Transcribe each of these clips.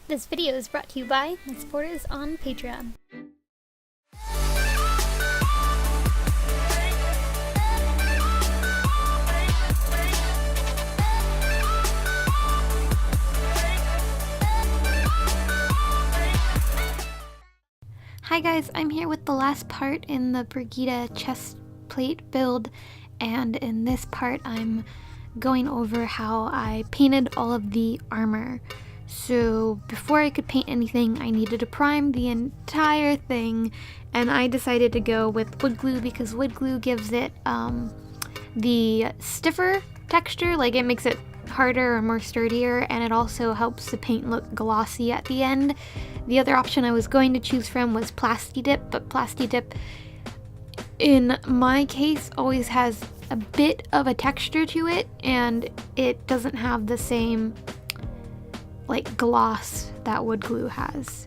This video is brought to you by my supporters on Patreon. Hi guys, I'm here with the last part in the Brigida chest plate build, and in this part I'm going over how I painted all of the armor. So before I could paint anything, I needed to prime the entire thing, and I decided to go with wood glue because wood glue gives it the stiffer texture, like it makes it harder or more sturdier, and it also helps the paint look glossy at the end. The other option I was going to choose from was Plasti-Dip, but Plasti-Dip in my case always has a bit of a texture to it, and it doesn't have the same like gloss that wood glue has.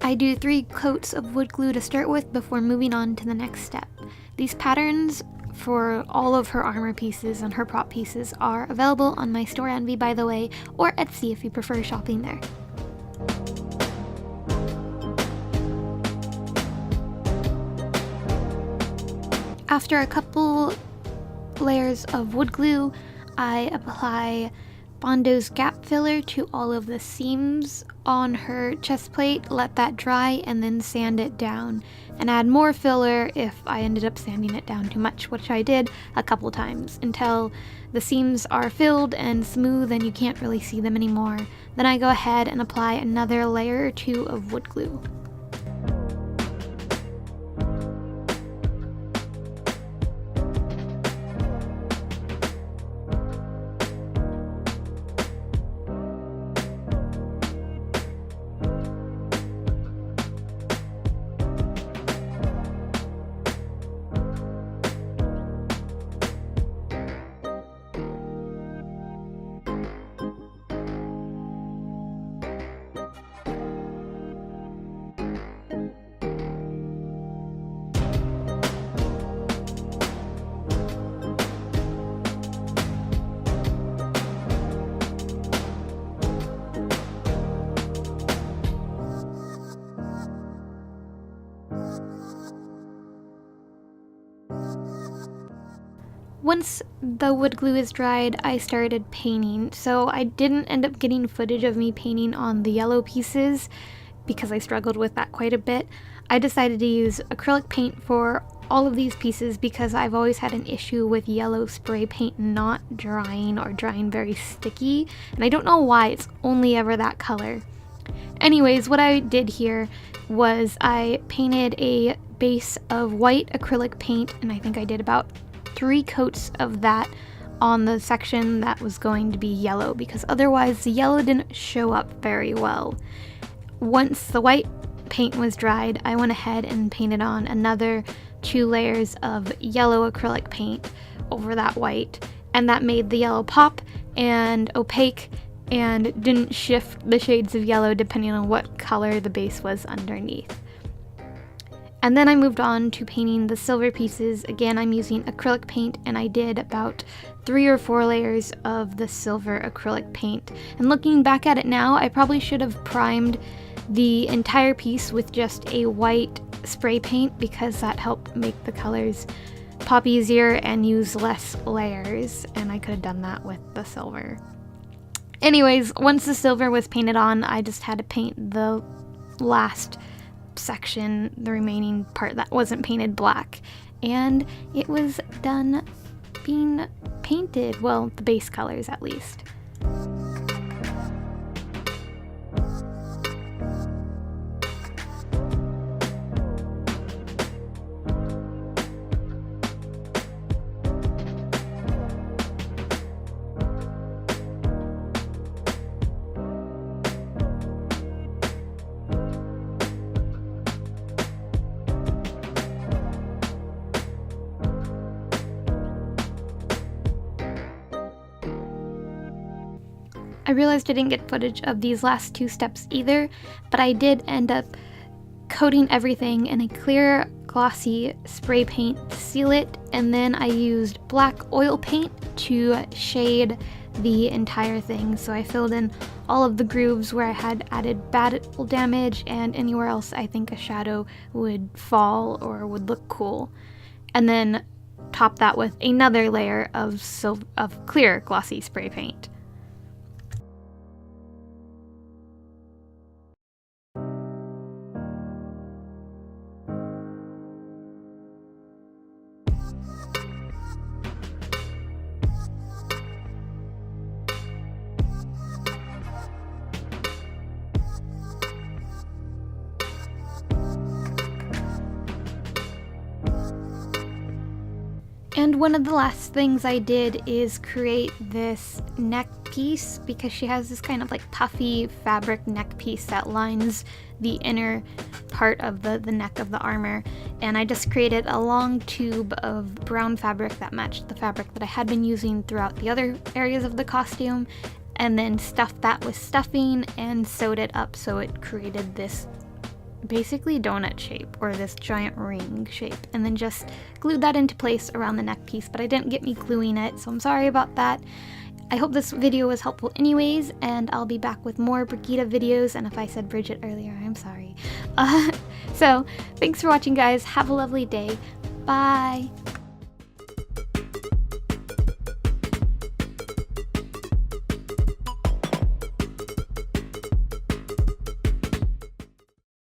I do 3 coats of wood glue to start with before moving on to the next step. These patterns for all of her armor pieces and her prop pieces are available on my store Envy, by the way, or Etsy if you prefer shopping there. After a couple layers of wood glue, I apply Bondo's gap filler to all of the seams on her chest plate, let that dry, and then sand it down, and add more filler if I ended up sanding it down too much, which I did a couple times until the seams are filled and smooth and you can't really see them anymore. Then I go ahead and apply another layer or 2 of wood glue. Once the wood glue is dried, I started painting, so I didn't end up getting footage of me painting on the yellow pieces because I struggled with that quite a bit. I decided to use acrylic paint for all of these pieces because I've always had an issue with yellow spray paint not drying or drying very sticky, and I don't know why it's only ever that color. Anyways, what I did here was I painted a base of white acrylic paint, and I think I did about 3 coats of that on the section that was going to be yellow, because otherwise the yellow didn't show up very well. Once the white paint was dried, I went ahead and painted on another 2 layers of yellow acrylic paint over that white, and that made the yellow pop and opaque and didn't shift the shades of yellow depending on what color the base was underneath. And then I moved on to painting the silver pieces. Again, I'm using acrylic paint, and I did about 3 or 4 layers of the silver acrylic paint. And looking back at it now, I probably should have primed the entire piece with just a white spray paint because that helped make the colors pop easier and use less layers, and I could have done that with the silver. Anyways, once the silver was painted on, I just had to paint the last section, the remaining part that wasn't painted, black, and it was done being painted, well, the base colors at least. I realized I didn't get footage of these last 2 steps either, but I did end up coating everything in a clear glossy spray paint to seal it, and then I used black oil paint to shade the entire thing. So I filled in all of the grooves where I had added battle damage and anywhere else I think a shadow would fall or would look cool. And then top that with another layer of clear glossy spray paint. And one of the last things I did is create this neck piece, because she has this kind of like puffy fabric neck piece that lines the inner part of the neck of the armor. And I just created a long tube of brown fabric that matched the fabric that I had been using throughout the other areas of the costume, and then stuffed that with stuffing and sewed it up so it created this basically donut shape, or this giant ring shape, and then just glued that into place around the neck piece, but I didn't get me gluing it, so I'm sorry about that. I hope this video was helpful anyways, and I'll be back with more Brigitte videos, and if I said Bridget earlier, I'm sorry. So, thanks for watching guys, have a lovely day, bye!